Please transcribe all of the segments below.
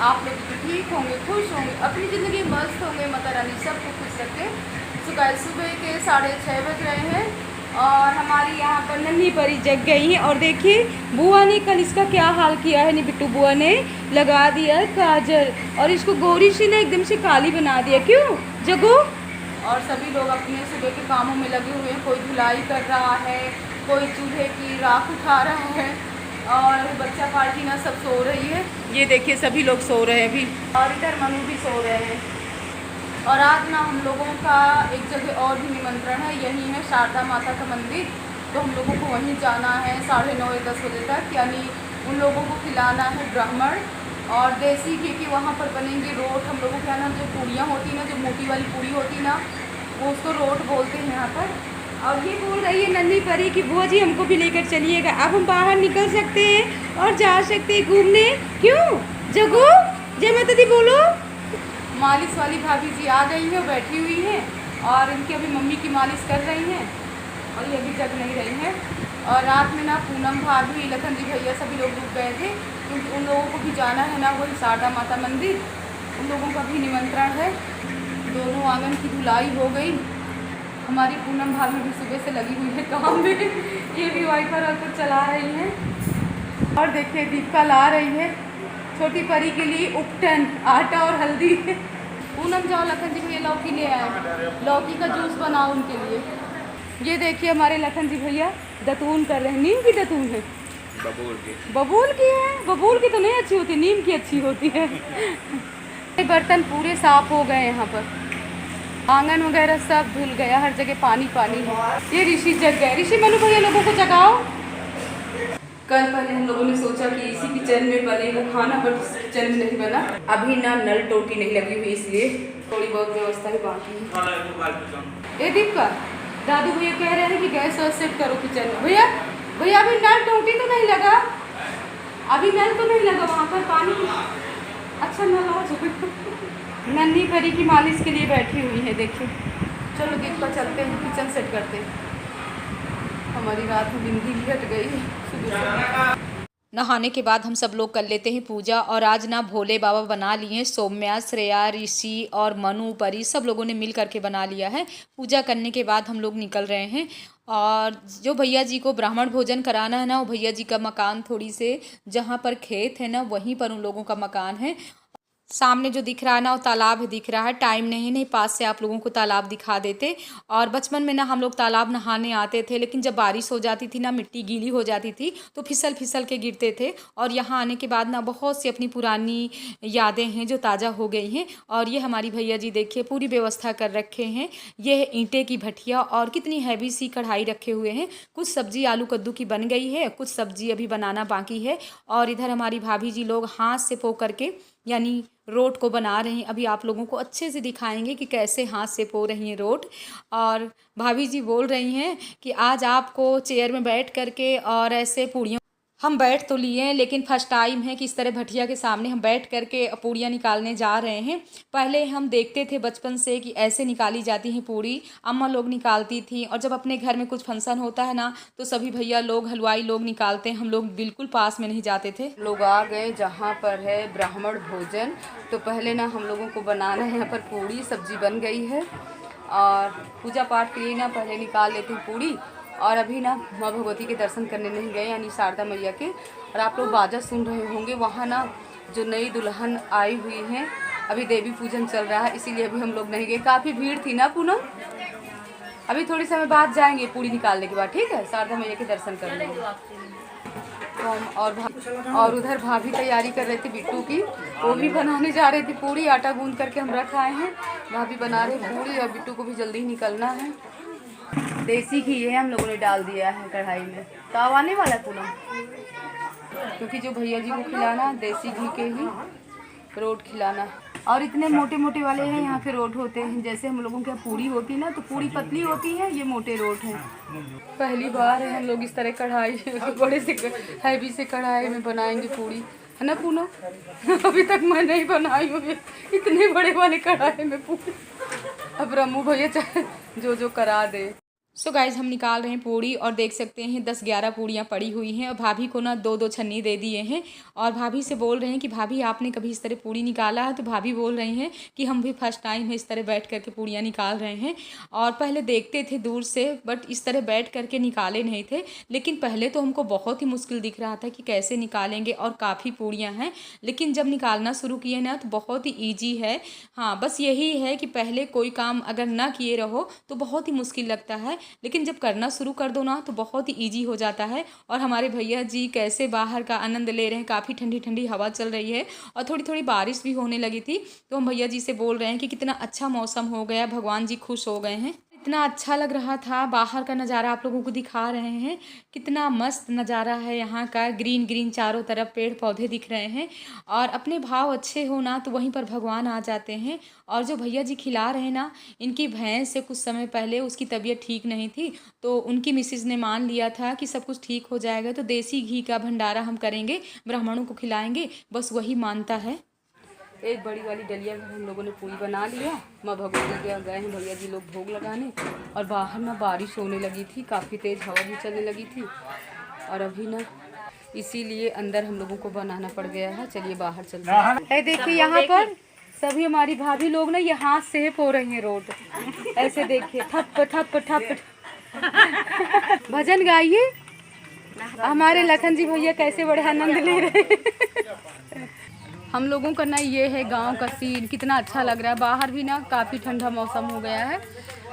आप लोग भी ठीक होंगे, खुश होंगे, अपनी ज़िंदगी मस्त होंगे, माता रानी सबको खुश रखे। सुबह के 6:30 बज रहे हैं और हमारी यहाँ पर नन्ही परी जग गई है। और देखिए बुआ ने कल इसका क्या हाल किया है। बिट्टू बुआ ने लगा दिया है काजल और इसको गोरी सी ना एकदम से काली बना दिया। क्यों जगो? और सभी लोग अपने सुबह के कामों में लगे हुए हैं। कोई धुलाई कर रहा है, कोई चूल्हे की राख उठा रहा है और बच्चा पार्टी ना सब सो रही है। ये देखिए सभी लोग सो रहे हैं अभी और इधर मनु भी सो रहे हैं। और आज ना हम लोगों का एक जगह और भी निमंत्रण है, यही है शारदा माता का मंदिर। तो हम लोगों को वहीं जाना है 9:30 या 10 बजे तक, यानी उन लोगों को खिलाना है ब्राह्मण और देसी घी की वहाँ पर बनेंगी रोट। हम लोगों के यहाँ ना जो पूड़ियाँ होती ना, जो मोटी वाली पूड़ी होती ना, वो उसको रोट बोलते हैं यहाँ पर। और ये बोल रही है नन्ही परी कि बुआ जी हमको भी लेकर चलिएगा, अब हम बाहर निकल सकते हैं और जा सकते हैं घूमने। क्यों जगो? जय माता दी बोलो। मालिश वाली भाभी जी आ गई है, बैठी हुई हैं और इनकी अभी मम्मी की मालिश कर रही हैं और ये भी जग नहीं रही हैं। और रात में ना पूनम भाभी, लखन जी भैया सभी लोग रुक गए थे क्योंकि उन लोगों को भी जाना है ना वही शारदा माता मंदिर, उन लोगों का भी निमंत्रण है। दोनों आंगन की धुलाई हो गई। हमारी पूनम भाभी भी सुबह से लगी हुई है काम में, ये भी वाइपर और कुछ चला रही हैं। और देखिए दीपिका ला रही है छोटी परी के लिए उपटन, आटा और हल्दी। पूनम जाओ लखन जी भैया लौकी ले आए, लौकी का जूस बनाओ उनके लिए। ये देखिए हमारे लखन जी भैया दतून कर रहे हैं। नीम की दतून है, बबूल की है। बबूल की तो नहीं अच्छी होती, नीम की अच्छी होती है। बर्तन पूरे साफ हो गए, यहाँ पर आंगन वगैरह सब धुल गया, हर जगह पानी पानी है। ये ऋषि जग गए। ऋषि मनु भैया लोगों को जगाओ। कल पहले हम लोगों ने सोचा कि इसी किचन में बने वो खाना, पर किचन में नहीं बना। अभी ना नल टोटी नहीं लगी हुई, इसलिए थोड़ी बहुत व्यवस्था ही बाकी है। ये दीपिका दादू भैया कह रहे हैं कि गैस वैस सेट करो किचन में। भैया भैया अभी नल टोटी तो नहीं लगा, अभी नल तो नहीं लगा वहाँ पर पानी। अच्छा नल आ जाए। नन्ही परी की मालिश के लिए बैठी हुई है देखिए। चलो दीपिका चलते हैं किचन सेट करते हैं। हमारी रात में बिंदी भी हट गई सुबह। नहाने के बाद हम सब लोग कर लेते हैं पूजा। और आज ना भोले बाबा बना लिए हैं। सौम्या, श्रेया, ऋषि और मनु, परी सब लोगों ने मिल करके बना लिया है। पूजा करने के बाद हम लोग निकल रहे हैं। और जो भैया जी को ब्राह्मण भोजन कराना है ना, वो भैया जी का मकान थोड़ी से जहाँ पर खेत है ना, वहीं पर उन लोगों का मकान है। सामने जो दिख रहा है ना वो तालाब दिख रहा है। टाइम नहीं पास से आप लोगों को तालाब दिखा देते। और बचपन में ना हम लोग तालाब नहाने आते थे, लेकिन जब बारिश हो जाती थी ना, मिट्टी गीली हो जाती थी तो फिसल फिसल के गिरते थे। और यहाँ आने के बाद ना बहुत सी अपनी पुरानी यादें हैं जो ताज़ा हो गई हैं। और ये हमारी भैया जी देखिए पूरी व्यवस्था कर रखे हैं। ये है ईंटे की भट्टिया और कितनी हैवी सी कढ़ाई रखे हुए हैं। कुछ सब्जी आलू कद्दू की बन गई है, कुछ सब्जी अभी बनाना बाकी है। और इधर हमारी भाभी जी लोग हाथ से पो करके यानी रोट को बना रहे हैं। अभी आप लोगों को अच्छे से दिखाएंगे कि कैसे हाथ से पो रही हैं रोट। और भाभी जी बोल रही हैं कि आज आपको चेयर में बैठ करके और ऐसे पूड़ियों, हम बैठ तो लिए हैं लेकिन फर्स्ट टाइम है कि इस तरह भटिया के सामने हम बैठ करके पूड़ियाँ निकालने जा रहे हैं। पहले हम देखते थे बचपन से कि ऐसे निकाली जाती हैं पूड़ी, अम्मा लोग निकालती थी। और जब अपने घर में कुछ फंक्शन होता है ना तो सभी भैया लोग, हलवाई लोग निकालते हैं, हम लोग बिल्कुल पास में नहीं जाते थे। लोग आ गए जहाँ पर है ब्राह्मण भोजन। तो पहले ना हम लोगों को बनाना है, यहाँ पर पूड़ी सब्जी बन गई है और पूजा पाठ के लिए ना पहले निकाल लेते हैं पूड़ी। और अभी ना माँ भगवती के दर्शन करने नहीं गए, यानी शारदा मैया के। और आप लोग बाजा सुन रहे होंगे, वहाँ ना जो नई दुल्हन आई हुई हैं, अभी देवी पूजन चल रहा है, इसीलिए अभी हम लोग नहीं गए। काफ़ी भीड़ थी ना पूनम। अभी थोड़ी समय बाद जाएंगे पूड़ी निकालने के बाद, ठीक है, शारदा मैया के दर्शन करने। और उधर भाभी तैयारी कर रहे थे बिट्टू की, वो भी बनाने जा रही थी पूड़ी। आटा गूंद करके हम रख आए हैं, भाभी बना रहे पूड़ी और बिट्टू को भी जल्दी निकलना है। देसी घी है हम लोगों ने डाल दिया है कढ़ाई में, ताव आने वाला पूनम, क्योंकि जो भैया जी को खिलाना देसी घी के ही रोट खिलाना। और इतने मोटे मोटे वाले हैं यहाँ के रोट होते हैं। जैसे हम लोगों के पूड़ी होती है ना, तो पूड़ी पतली होती है, ये मोटे रोट हैं। पहली बार है हम लोग इस तरह कढ़ाई बड़े से हैवी से कढ़ाई में बनाएंगे पूड़ी, है ना पूनम। अभी तक मैं नहीं बनाई हूँ इतने बड़े वाले कढ़ाई में पूड़ी। अब रमू भैया चाहे जो करा दे। सो गाइज हम निकाल रहे हैं पूड़ी और देख सकते हैं 10-11 पूड़ियाँ पड़ी हुई हैं और भाभी को ना 2-2 छन्नी दे दिए हैं। और भाभी से बोल रहे हैं कि भाभी आपने कभी इस तरह पूड़ी निकाला है? तो भाभी बोल रही हैं कि हम भी फर्स्ट टाइम है इस तरह बैठ करके पूड़ियाँ निकाल रहे हैं। और पहले देखते थे दूर से, बट इस तरह बैठ करके निकाले नहीं थे। लेकिन पहले तो हमको बहुत ही मुश्किल दिख रहा था कि कैसे निकालेंगे, और काफ़ी पूड़ियाँ हैं। लेकिन जब निकालना शुरू किए ना तो बहुत ही ईजी है। हाँ, बस यही है कि पहले कोई काम अगर ना किए रहो तो बहुत ही मुश्किल लगता है, लेकिन जब करना शुरू कर दो ना तो बहुत ही ईजी हो जाता है। और हमारे भैया जी कैसे बाहर का आनंद ले रहे हैं, काफ़ी ठंडी ठंडी हवा चल रही है और थोड़ी थोड़ी बारिश भी होने लगी थी। तो हम भैया जी से बोल रहे हैं कि कितना अच्छा मौसम हो गया, भगवान जी खुश हो गए हैं। इतना अच्छा लग रहा था, बाहर का नज़ारा आप लोगों को दिखा रहे हैं। कितना मस्त नज़ारा है यहाँ का, ग्रीन ग्रीन चारों तरफ पेड़ पौधे दिख रहे हैं। और अपने भाव अच्छे हो ना तो वहीं पर भगवान आ जाते हैं। और जो भैया जी खिला रहे हैं ना, इनकी भैंस से कुछ समय पहले उसकी तबीयत ठीक नहीं थी, तो उनकी मिसेज ने मान लिया था कि सब कुछ ठीक हो जाएगा तो देसी घी का भंडारा हम करेंगे, ब्राह्मणों को खिलाएंगे, बस वही मानता है। एक बड़ी वाली डलिया में हम लोगों ने पूरी बना लिया। माँ भगवती के गए हैं भैया जी लोग भोग लगाने, और बाहर ना बारिश होने लगी थी, काफ़ी तेज़ हवा भी चलने लगी थी। और अभी ना इसीलिए अंदर हम लोगों को बनाना पड़ गया है। चलिए बाहर चलते हैं। देखिए यहाँ पर सभी हमारी भाभी लोग ना ये हाथ से पो रही हैं रोड, ऐसे देखिए ठप ठप ठप। भजन गाइए, हमारे लखन जी भैया कैसे बड़े आनंद ले रहे हैं। हम लोगों का ना ये है गांव का सीन, कितना अच्छा लग रहा है। बाहर भी ना काफ़ी ठंडा मौसम हो गया है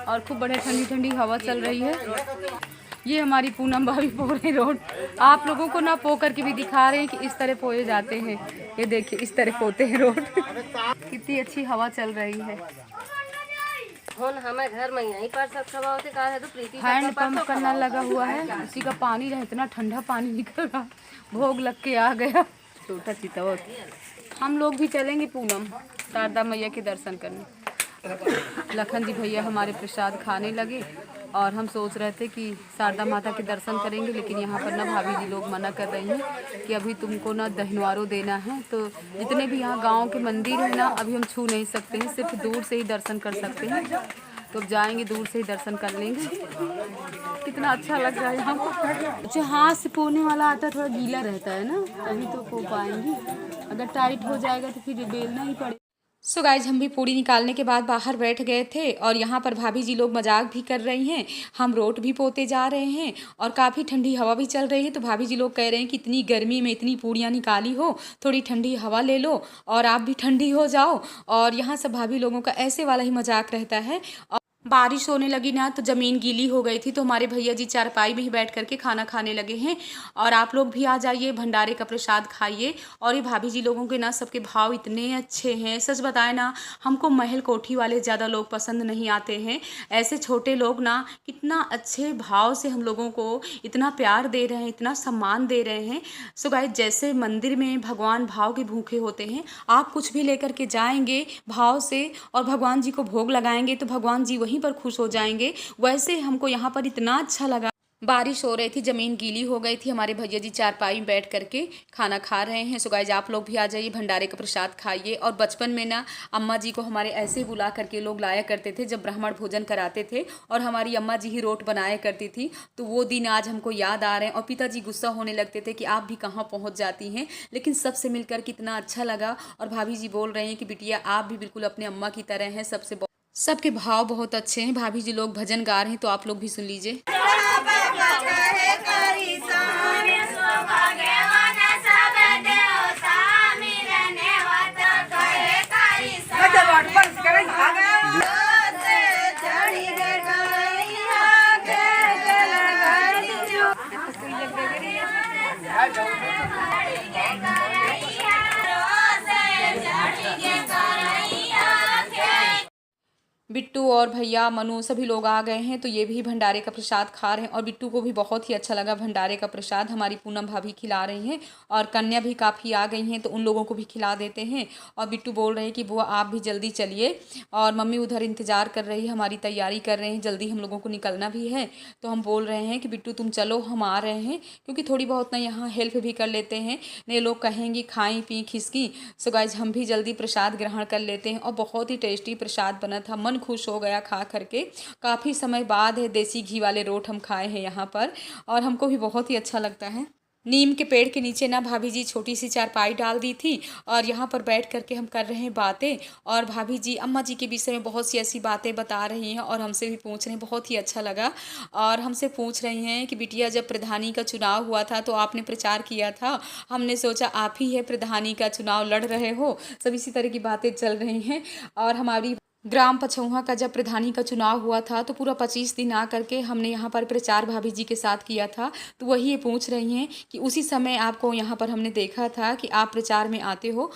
और खूब बड़े ठंडी ठंडी हवा चल रही है। ये हमारी पूनम भाभी पो रही रोड, आप लोगों को ना पो करके भी दिखा रहे हैं कि इस तरह पोए जाते हैं। ये देखिए इस तरह पोते हैं रोड। कितनी अच्छी हवा चल रही है। हमें घर में यहीं पर सब सभा होते है तो प्रीति हैंड पंप का नल लगा हुआ है, उसी का पानी रहा, इतना ठंडा पानी निकल रहा। भोग लग के आ गया छोटा चितौर। हम लोग भी चलेंगे पूनम शारदा मैया के दर्शन करने। लखन जी भैया हमारे प्रसाद खाने लगे और हम सोच रहे थे कि शारदा माता के दर्शन करेंगे, लेकिन यहाँ पर ना भाभी जी लोग मना कर रही हैं कि अभी तुमको ना दहनवारो देना है। तो जितने भी यहाँ गांव के मंदिर हैं ना अभी हम छू नहीं सकते हैं, सिर्फ दूर से ही दर्शन कर सकते हैं। तो अब जाएंगे, दूर से ही दर्शन कर लेंगे। कितना अच्छा लग रहा है यहाँ पर। जो हाथ से पोने वाला आटा थोड़ा गीला रहता है ना, तभी तो पो पाएंगी, अगर टाइट हो जाएगा तो फिर बेलना ही पड़ेगा। सो गाइज हम भी पूड़ी निकालने के बाद बाहर बैठ गए थे और यहाँ पर भाभी जी लोग मजाक भी कर रही हैं। हम रोट भी पोते जा रहे हैं और काफ़ी ठंडी हवा भी चल रही है। तो भाभी जी लोग कह रहे हैं कि इतनी गर्मी में इतनी पूड़ियाँ निकाली हो, थोड़ी ठंडी हवा ले लो और आप भी ठंडी हो जाओ। और यहाँ सब भाभी लोगों का ऐसे वाला ही मजाक रहता है। बारिश होने लगी ना तो ज़मीन गीली हो गई थी, तो हमारे भैया जी चारपाई में ही बैठ करके खाना खाने लगे हैं। और आप लोग भी आ जाइए, भंडारे का प्रसाद खाइए। और ये भाभी जी लोगों के ना सबके भाव इतने अच्छे हैं, सच बताएं ना, हमको महल कोठी वाले ज़्यादा लोग पसंद नहीं आते हैं। ऐसे छोटे लोग ना कितना अच्छे भाव से हम लोगों को इतना प्यार दे रहे हैं, इतना सम्मान दे रहे हैं। सो गाइस, जैसे मंदिर में भगवान भाव के भूखे होते हैं, आप कुछ भी लेकर के जाएंगे भाव से और भगवान जी को भोग लगाएंगे तो भगवान जी वहीं पर खुश हो जाएंगे। वैसे हमको यहाँ पर इतना अच्छा लगा। बारिश हो रही थी, ज़मीन गीली हो गई थी, हमारे भैया जी चारपाई में बैठ करके खाना खा रहे हैं। सो गाइस आप लोग भी आ जाइए, भंडारे का प्रसाद खाइए। और बचपन में ना अम्मा जी को हमारे ऐसे बुला करके लोग लाया करते थे जब ब्राह्मण भोजन कराते थे, और हमारी अम्मा जी ही रोट बनाया करती थी। तो वो दिन आज हमको याद आ रहे हैं और पिताजी गुस्सा होने लगते थे कि आप भी कहाँ पहुँच जाती हैं। लेकिन सबसे मिलकर कितना अच्छा लगा। और भाभी जी बोल रहे हैं कि बिटिया आप भी बिल्कुल अपने अम्मा की तरह हैं, सबके भाव बहुत अच्छे हैं। भाभी जी लोग भजन गा रहे हैं तो आप लोग भी सुन लीजिए। बिट्टू और भैया मनु सभी लोग आ गए हैं, तो ये भी भंडारे का प्रसाद खा रहे हैं। और बिट्टू को भी बहुत ही अच्छा लगा भंडारे का प्रसाद, हमारी पूनम भाभी खिला रही हैं। और कन्या भी काफ़ी आ गई हैं तो उन लोगों को भी खिला देते हैं। और बिट्टू बोल रहे हैं कि बुआ आप भी जल्दी चलिए, और मम्मी उधर इंतज़ार कर रही है, हमारी तैयारी कर रहे हैं, जल्दी हम लोगों को निकलना भी है। तो हम बोल रहे हैं कि बिट्टू तुम चलो, हम आ रहे हैं, क्योंकि थोड़ी बहुत ना यहाँ हेल्प भी कर लेते हैं, नहीं लोग कहेंगे खाई पी खिसकी। सो गाइज हम भी जल्दी प्रसाद ग्रहण कर लेते हैं। और बहुत ही टेस्टी प्रसाद बना था, मन खुश हो गया खा करके। काफ़ी समय बाद है देसी घी वाले रोट हम खाए हैं यहाँ पर और हमको भी बहुत ही अच्छा लगता है। नीम के पेड़ के नीचे ना भाभी जी छोटी सी चारपाई डाल दी थी और यहाँ पर बैठ करके हम कर रहे हैं बातें और भाभी जी अम्मा जी के विषय में बहुत सी ऐसी बातें बता रही हैं और हमसे भी पूछ रहे हैं। बहुत ही अच्छा लगा और हमसे पूछ रही हैं कि बिटिया जब प्रधानी का चुनाव हुआ था तो आपने प्रचार किया था, हमने सोचा आप ही है प्रधानी का चुनाव लड़ रहे हो। सब इसी तरह की बातें चल रही हैं और हमारी ग्राम पछौहा का जब प्रधानी का चुनाव हुआ था तो पूरा 25 दिन आ करके हमने यहाँ पर प्रचार भाभी जी के साथ किया था। तो वही ये पूछ रही हैं कि उसी समय आपको यहाँ पर हमने देखा था कि आप प्रचार में आते हो।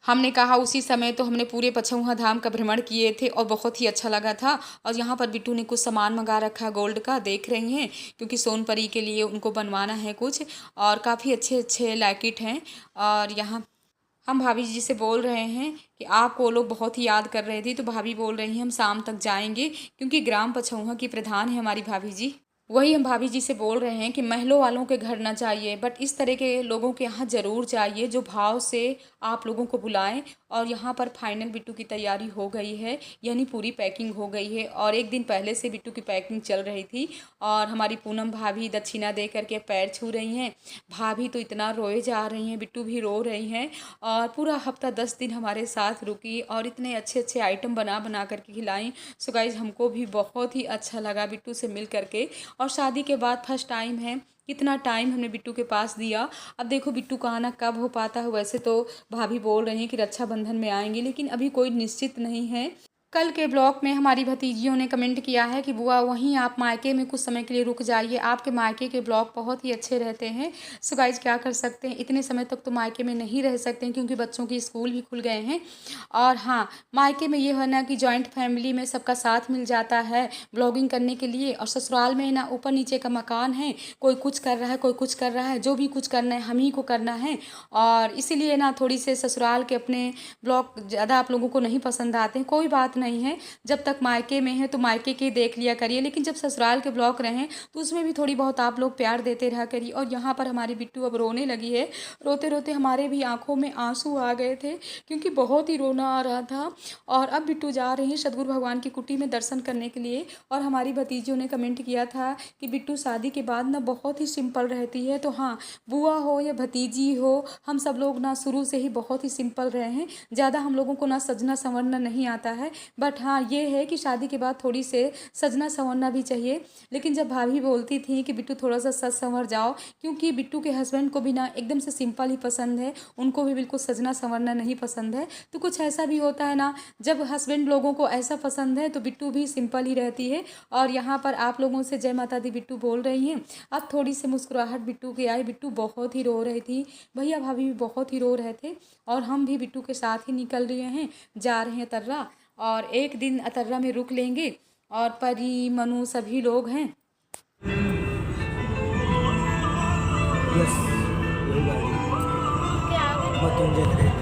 हमने कहा उसी समय तो हमने पूरे पछौहा धाम का भ्रमण किए थे और बहुत ही अच्छा लगा था। और यहाँ पर बिट्टू ने कुछ सामान मंगा रखा है गोल्ड का, देख रही हैं, क्योंकि सोनपरी के लिए उनको बनवाना है कुछ और काफ़ी अच्छे अच्छे लैकेट हैं। और यहाँ हम भाभी जी से बोल रहे हैं कि आपको वो लोग बहुत ही याद कर रहे थे, तो भाभी बोल रही हैं हम शाम तक जाएंगे क्योंकि ग्राम पछौहा की प्रधान है हमारी भाभी जी। वही हम भाभी जी से बोल रहे हैं कि महलों वालों के घर ना चाहिए बट इस तरह के लोगों के यहाँ ज़रूर चाहिए जो भाव से आप लोगों को बुलाएं। और यहाँ पर फाइनल बिट्टू की तैयारी हो गई है, यानी पूरी पैकिंग हो गई है और एक दिन पहले से बिट्टू की पैकिंग चल रही थी। और हमारी पूनम भाभी दक्षिणा दे करके पैर छू रही हैं। भाभी तो इतना रोए जा रही हैं, बिट्टू भी रो रही हैं और पूरा हफ्ता 10 दिन हमारे साथ रुकी और इतने अच्छे अच्छे आइटम बना बना करके खिलाई। सो गाइज हमको भी बहुत ही अच्छा लगा बिट्टू से मिल करके और शादी के बाद फर्स्ट टाइम है, कितना टाइम हमने बिट्टू के पास दिया। अब देखो बिट्टू का आना कब हो पाता है। वैसे तो भाभी बोल रही हैं कि रक्षाबंधन में आएंगे लेकिन अभी कोई निश्चित नहीं है। कल के ब्लॉग में हमारी भतीजियों ने कमेंट किया है कि बुआ वहीं आप मायके में कुछ समय के लिए रुक जाइए, आपके मायके के ब्लॉग बहुत ही अच्छे रहते हैं। सो गाइज क्या कर सकते हैं, इतने समय तक तो मायके में नहीं रह सकते हैं क्योंकि बच्चों की स्कूल भी खुल गए हैं। और हाँ, मायके में ये है ना कि जॉइंट फैमिली में सबका साथ मिल जाता है ब्लॉगिंग करने के लिए। और ससुराल में ना ऊपर नीचे का मकान है, कोई कुछ कर रहा है कोई कुछ कर रहा है, जो भी कुछ करना है हम ही को करना है। और इसीलिए ना थोड़ी से ससुराल के अपने ब्लॉग ज़्यादा आप लोगों को नहीं पसंद आते हैं। कोई बात नहीं है, जब तक मायके में है तो मायके के देख लिया करिए, लेकिन जब ससुराल के ब्लॉग रहें तो उसमें भी थोड़ी बहुत आप लोग प्यार देते रहा करिए। और यहाँ पर हमारी बिट्टू अब रोने लगी है, रोते रोते हमारे भी आंखों में आंसू आ गए थे क्योंकि बहुत ही रोना आ रहा था। और अब बिट्टू जा रही है सतगुरु भगवान की कुटी में दर्शन करने के लिए। और हमारी भतीजियों ने कमेंट किया था कि बिट्टू शादी के बाद ना बहुत ही सिंपल रहती है। तो हाँ, बुआ हो या भतीजी हो, हम सब लोग ना शुरू से ही बहुत ही सिंपल रहे हैं, ज़्यादा हम लोगों को ना सजना संवरना नहीं आता है। बट हाँ, ये है कि शादी के बाद थोड़ी से सजना संवरना भी चाहिए। लेकिन जब भाभी बोलती थी कि बिट्टू थोड़ा सा सज संवर जाओ, क्योंकि बिट्टू के हस्बैंड को भी ना एकदम से सिंपल ही पसंद है, उनको भी बिल्कुल सजना संवरना नहीं पसंद है। तो कुछ ऐसा भी होता है ना, जब हस्बैंड लोगों को ऐसा पसंद है तो बिट्टू भी सिंपल ही रहती है। और यहाँ पर आप लोगों से जय माता दी बिट्टू बोल रही हैं। अब थोड़ी सी मुस्कुराहट बिट्टू की आई, बिट्टू बहुत ही रो रही थी, भैया भाभी भी बहुत ही रो रहे थे और हम भी बिट्टू के साथ ही निकल रहे हैं, जा रहे हैं तर्रा। और एक दिन अतर्रा में रुक लेंगे और परी मनु सभी लोग हैं। यस, यही गाड़ी मृत्युंजय।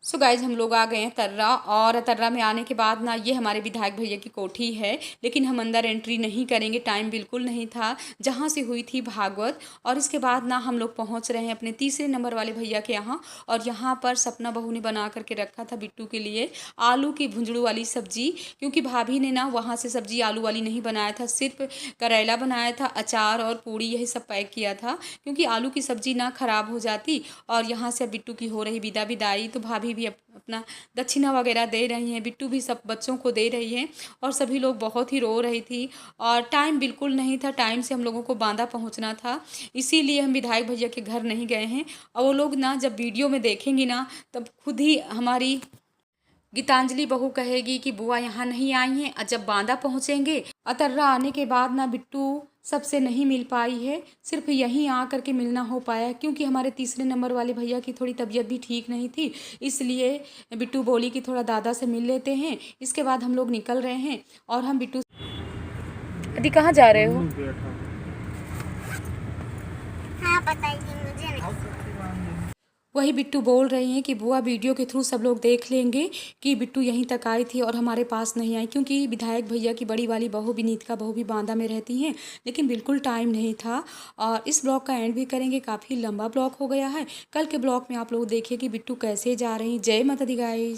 सो गाइज हम लोग आ गए हैं तर्रा। और तर्रा में आने के बाद ना ये हमारे विधायक भैया की कोठी है, लेकिन हम अंदर एंट्री नहीं करेंगे, टाइम बिल्कुल नहीं था। जहाँ से हुई थी भागवत और इसके बाद ना हम लोग पहुँच रहे हैं अपने तीसरे नंबर वाले भैया के यहाँ। और यहाँ पर सपना बहू ने बना करके रखा था बिट्टू के लिए आलू की भुंजड़ू वाली सब्जी, क्योंकि भाभी ने ना वहाँ से सब्जी आलू वाली नहीं बनाया था, सिर्फ करेला बनाया था, अचार और पूड़ी यही सब पैक किया था क्योंकि आलू की सब्जी ना ख़राब हो जाती। और यहाँ से बिट्टू की हो रही विदा विदाई, तो भाभी भी अपना दक्षिणा वगैरह दे रही हैं, बिट्टू भी सब बच्चों को दे रही हैं और सभी लोग बहुत ही रो रही थी। और टाइम बिल्कुल नहीं था, टाइम से हम लोगों को बांदा पहुंचना था, इसीलिए हम विधायक भैया के घर नहीं गए हैं। और वो लोग ना जब वीडियो में देखेंगी ना तब खुद ही हमारी गीतांजलि बहू कहेगी कि बुआ यहाँ नहीं आई हैं। और जब बांदा पहुँचेंगे, अतर्रा आने के बाद ना बिट्टू सबसे नहीं मिल पाई है, सिर्फ यहीं आ करके मिलना हो पाया क्योंकि हमारे तीसरे नंबर वाले भैया की थोड़ी तबीयत भी ठीक नहीं थी। इसलिए बिट्टू बोली कि थोड़ा दादा से मिल लेते हैं। इसके बाद हम लोग निकल रहे हैं और हम बिट्टू अदी कहाँ जा रहे हो? हाँ बताइए मुझे नहीं। वही बिट्टू बोल रही हैं कि बुआ वीडियो के थ्रू सब लोग देख लेंगे कि बिट्टू यहीं तक आई थी और हमारे पास नहीं आई, क्योंकि विधायक भैया की बड़ी वाली बहू विनीत का बहू भी बांदा में रहती हैं, लेकिन बिल्कुल टाइम नहीं था। और इस ब्लॉग का एंड भी करेंगे, काफ़ी लंबा ब्लॉग हो गया है। कल के ब्लॉग में आप लोग देखिए कि बिट्टू कैसे जा रही हैं। जय माता दी गाइस।